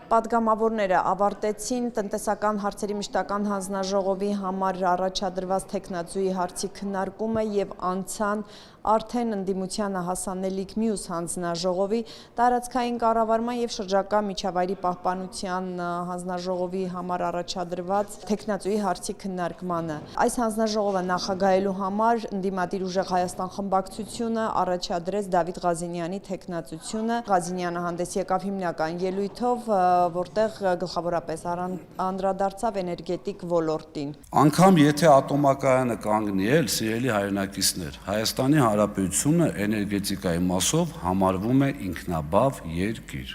Պատգամավորները ավարտեցին տնտեսական հարցերի մշտական հանձնաժողովի համար առաջադրված թեկնածուի հարցի քննարկումը եւ անցան արդեն ընդդիմությանը հասանելիք մյուս հանձնաժողովի տարածքային կառավարման եւ շրջակա միջավայրի պահպանության հանձնաժողովի համար առաջադրված թեկնածուի հարցի քննարկմանը։ Այս հանձնաժողովը նախագահելու համար ընդդիմադիր ուժեղ Հայաստան խմբակցությունը առաջադրեց Դավիթ Ղազինյանի թեկնածությունը։ Ղազինյանը հանդես եկավ հիմնական ելույթով, որտեղ գլխավորապես անդրադարձավ էներգետիկ ոլորտին։ Անգամ եթե ատոմակայանը կանգնի էլ, սիրելի հայրենակիցներ, Հայաստանի Հանրապետությունը էներգետիկայի մասով համարվում է ինքնաբավ երկիր։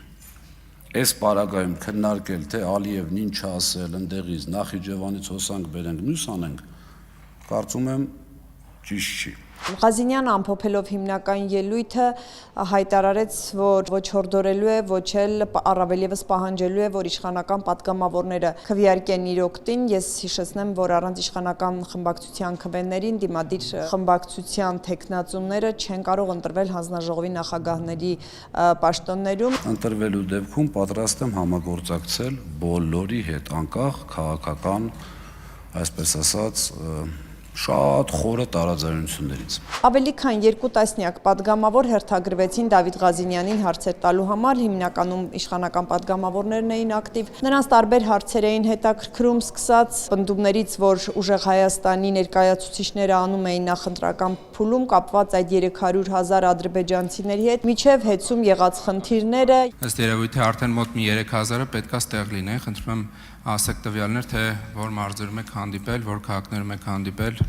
Այս պարագայում քննարկել, թե Ալիևն ինչ ասել, ընդեղից Նախիջևանից հոսանք բերենք, մյուս անենք, կարծում եմ ճիշտ չի։ Ղազինյանը ամփոփելով հիմնական ելույթը հայտարարեց, որ ոչ հորդորելու է, ոչ էլ առավել ևս պահանջելու է, որ իշխանական պատգամավորները քվեարկեն իր օգտին։ Ես հիշեցնեմ, որ առանց իշխանական խմբակցության քվեներին դիմադիր խմբակցության թեկնածուները չեն կարող ընտրվել հանձնաժողովի նախագահների պաշտոններում։ Ընտրվելու դեպքում պատրաստ եմ համագործակցել բոլորի հետ, անկախ քաղաքական, այսպես ասած, շատ խորը տարաձայնություններից։ Ավելի քան 2 տասնյակ պատգամավոր հերթագրվեցին Դավիթ Ղազինյանին հարցեր տալու համար, հիմնականում իշխանական պատգամավորներն էին ակտիվ։ Նրանց տարբեր հարցեր էին հետաքրքրում, սկսած պնդումներից, որ ուժեղ Հայաստանի ներկայացուցիչները անում էին նախընտրական փուլում կապված այդ 300,000 ադրբեջանցիների հետ, մինչև հեծում եղած խնդիրները։ Ըստ երևույթի արդեն մոտ մի 3,000-ը պետքա ստեղ լինեն, խնդրում եմ ասեք տվյալներ, թե որ մարզերում եք հանդիպել, որ քաղաքներում եք հանդիպել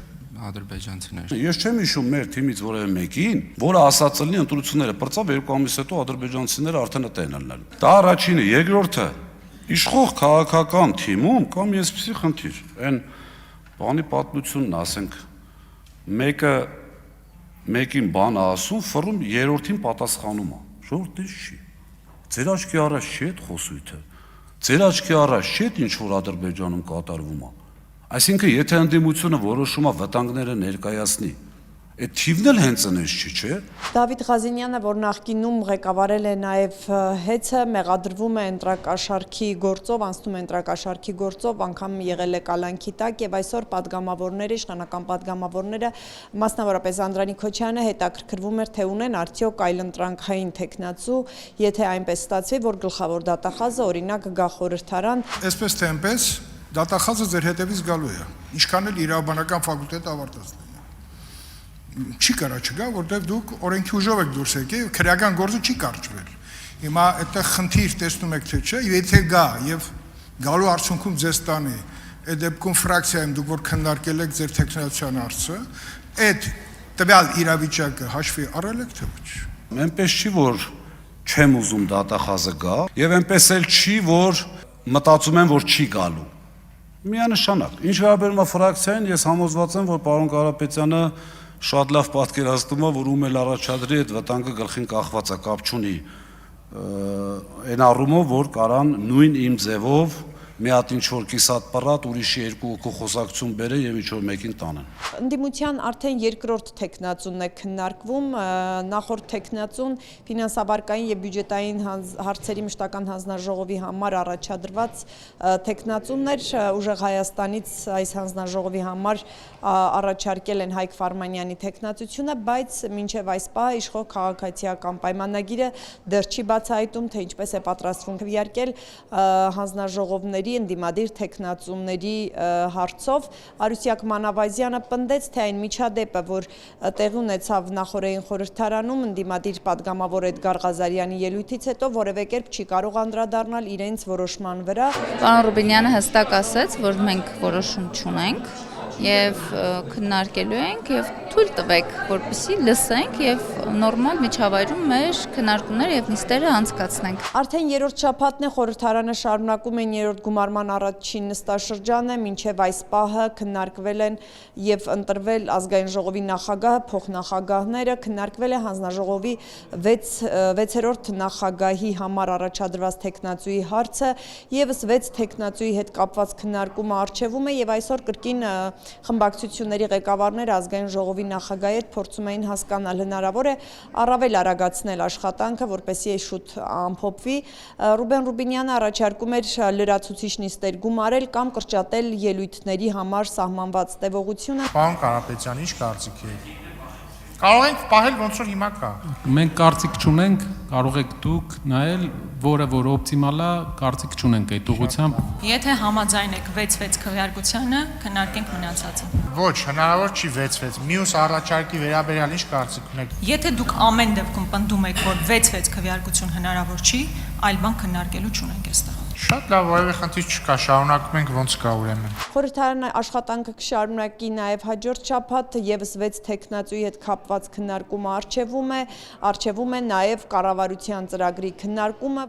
ադրբեջանցիներ։ Ես չեմ հիշում մեր թիմից որևէ մեկին, որը ասած լինի ընտրությունները պրծավ 2 ամիս հետո ադրբեջանցիները արդեն ըտեն ելնել։ Դա առաջինը, երկրորդը, իշխող քաղաքական թիմում կամ այսպիսի խնդիր, այն բանի պատմությունն ասենք, մեկը մեկին բան ասում, ֆռում երրորդին պատասխանում է։ Ժողովուրդ ինչ չի։ Ձեր աչքի առաջ չի այդ խոսույթը։ Ձեր աչքի առաջ չի ինչ որ Ադրբեջանում կատարվում է։ Այսինքն, եթե ընդդիմությունը որոշում է վտանգները ներկայացնի, այդ թիվն էլ հենց այնպես չի, չէ՞։ Դավիթ Ղազինյանը, որ նախկինում ղեկավարել է նաև ՀԵՑ-ը, մեղադրվում է ընտրակաշարքի գործով, անցնում է ընտրակաշարքի գործով, անգամ եղել է կալանքի տակ եւ այսօր պատգամավորները, իշխանական պատգամավորները, մասնավորապես Անդրանիկ Քոչյանը հետաքրքրվում էր, թե ունեն արդյոք այլընտրանքային թեկնածու, եթե այնպես ստացվի, որ գլխավոր դատախազը օրինակ գա խորհրդարան։ Այսպես թե այնպես դատախազը ձեր հետևից գալու է, ինչքան էլ իրավաբանական ֆակուլտետը ավարտած լինի։ Չի կարա չգա, որտեղ դուք օրենքի ուժով եք դուրս եկել, քրեական գործը չի կարճվել։ Հիմա այդտեղ խնդիր տեսնում եք թե չէ, եթե գա եւ գալու արդյունքում ձեզ տանի, այդ դեպքում ֆրակցիայում դուք որ քննարկել եք ձեր տեխնոլոգիական հարցը, այդ տվյալ իրավիճակը հաշվի առել եք թե ոչ։ Այնպես չի, որ չեմ ուզում դատախազը գա, եւ այնպես էլ չի, որ մտածում եմ, որ չի գալու։ Միանշանակ։ Ինչ վերաբերում է ֆրակցիային, ես համոզված եմ, որ պարոն Կարապետյանը շատ լավ պատկերացնում է, որ ում էլ առաջադրի այդ վտանգը գլխին կախված է, կապ չունի այն առումով, որ կարան նույն իմ ձևով մի հատ ինչ-որ կիսատ պռատ, ուրիշի 2 հոգու խոսակցություն բերեն եւ ինչ-որ մեկին տանեն։ Ընդդիմության արդեն երկրորդ թեկնածուն է քննարկվում, նախորդ թեկնածուն ֆինանսավարկային եւ բյուջետային հարցերի մշտական հանձնաժողովի համար առաջադրված թեկնածունն էր, ուժեղ Հայաստանից այս հանձնաժողովի համար առաջարկել են Հայկ Ֆարմանյանի թեկնածությունը, բայց մինչև այս պահը իշխող քաղաքացիական պայմանագիրը դեռ չի բացահայտում, թե ինչպես է պատրաստվում քվեարկել հանձնաժողովների ընդդիմադիր թեկնածուների հարցով։ Արուսյակ Մանավազյանը պնդեց, թե այն միջադեպը, որ տեղի ունեցավ նախօրեին խորհրդարանում ընդդիմադիր պատգամավոր Էդգար Ղազարյանի ելույթից հետո որևէ կերպ չի կարող անդրադառնալ իրենց որոշման վրա։ Պարոն Ռուբինյանը հստակ ասաց, որ մենք որոշում չունենք եւ քննարկելու ենք եւ թույլ տվեք, որպեսզի լսենք եւ նորմալ միջավայրում մեր քննարկումները եւ նիստերը անցկացնենք։ Արդեն երրորդ շաբաթն է խորհրդարանը շարունակում են երրորդ գումարման առաջին նստաշրջանը, մինչև այս պահը քննարկվել են եւ ընտրվել ազգային ժողովի նախագահը, փոխնախագահները, քննարկվել է հանձնաժողովի 6-րդ նախագահի համար առաջադրված թեկնածուի հարցը, եւս 6 թեկնածուի հետ կապված քննարկումը արժևում է եւ այսօր կրկին Խմբակցությունների ղեկավարները ազգային ժողովի նախագահի հետ փորձում էին հասկանալ հնարավոր է առավել արագացնել աշխատանքը, որպեսզի շուտ ամփոփվի։ Ռուբեն Ռուբինյանը առաջարկում էր լրացուցիչ նիստեր գումարել կամ կրճատել ելույթների համար սահմանված տևողությունը։ Պարոն Կարապետյան, ինչ կարծիք եք։ Կարող ենք պահել ոնց որ հիմա կա։ Մենք կարծիք չունենք, կարող եք դուք նայել, որը որ օպտիմալ է, կարծիք չունենք այդ ուղղությամբ։ Եթե համաձայն եք 6-6 քվեարկությանը, քննարկենք մնացածը։ Ոչ, հնարավոր չի 6-6։ Մյուս առաջարկի վերաբերյալ ինչ կարծիք ունեք։ Եթե դուք ամեն դեպքում պնդում եք, որ 6-6 քվեարկություն հնարավոր չի, այլ բան քննարկելու չունենք այստեղ։ Շատ լավ, որևէ խնդիր չկա, շարունակում ենք ոնց կա ուրեմն։ Խորհրդարանը աշխատանքը կշարունակի նաև հաջորդ շաբաթ եւս 6 տեխնացուի հետ կապված քննարկումը արչեվում է նաև կառավարության ծրագրի քննարկումը։